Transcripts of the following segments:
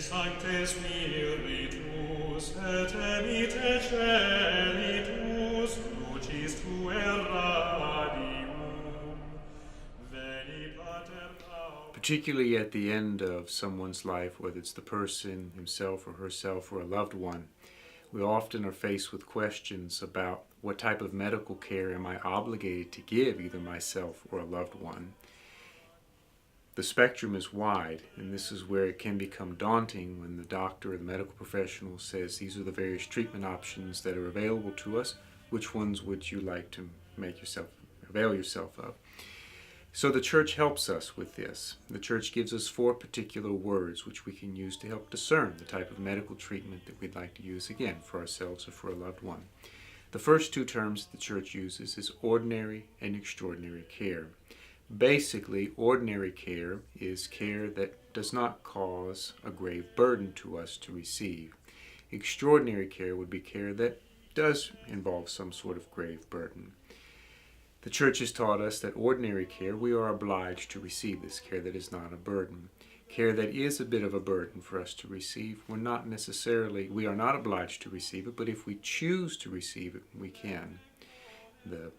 Sancte Spiritus, et emite celitus, lucis tuae radium, veni pater Paulus. Particularly at the end of someone's life, whether it's the person himself or herself or a loved one, we often are faced with questions about what type of medical care am I obligated to give either myself or a loved one. The spectrum is wide, and this is where it can become daunting when the doctor or the medical professional says these are the various treatment options that are available to us. Which ones would you like to avail yourself of? So the church helps us with this. The church gives us 4 particular words which we can use to help discern the type of medical treatment that we'd like to use, again, for ourselves or for a loved one. The first 2 terms the church uses is ordinary and extraordinary care. Basically, ordinary care is care that does not cause a grave burden to us to receive. Extraordinary care would be care that does involve some sort of grave burden. The church has taught us that ordinary care, we are obliged to receive this care that is not a burden. Care that is a bit of a burden for us to receive, we are not obliged to receive it, but if we choose to receive it, we can. The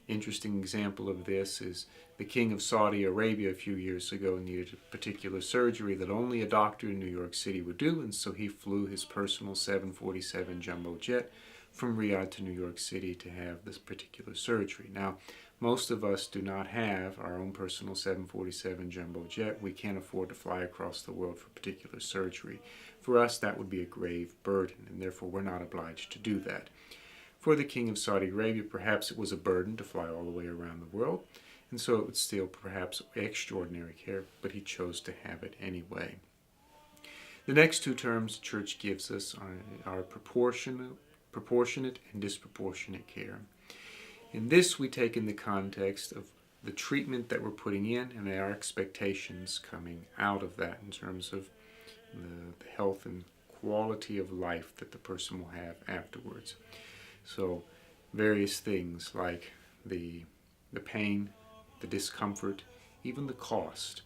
interesting example of this is the king of Saudi Arabia a few years ago needed a particular surgery that only a doctor in New York City would do, and so he flew his personal 747 jumbo jet from Riyadh to New York City to have this particular surgery. Now, most of us do not have our own personal 747 jumbo jet. We can't afford to fly across the world for particular surgery. For us, that would be a grave burden, and therefore we're not obliged to do that. For the king of Saudi Arabia, perhaps it was a burden to fly all the way around the world, and so it was still perhaps extraordinary care, but he chose to have it anyway. The next 2 terms the church gives us are proportionate and disproportionate care. In this, we take in the context of the treatment that we're putting in and our expectations coming out of that in terms of the health and quality of life that the person will have afterwards. So various things like the pain, the discomfort, even the cost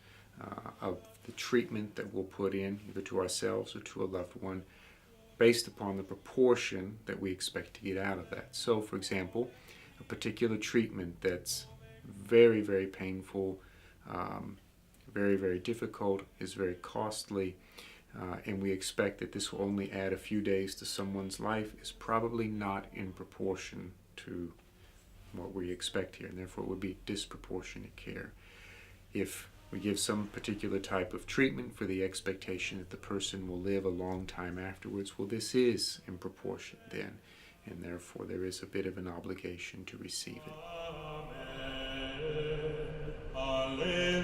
of the treatment that we'll put in either to ourselves or to a loved one based upon the proportion that we expect to get out of that. So, for example, a particular treatment that's very, very painful, very, very difficult, is very costly, and we expect that this will only add a few days to someone's life, is probably not in proportion to what we expect here, and therefore it would be disproportionate care. If we give some particular type of treatment for the expectation that the person will live a long time afterwards, well, this is in proportion then, and therefore there is a bit of an obligation to receive it. Amen. Alleluia.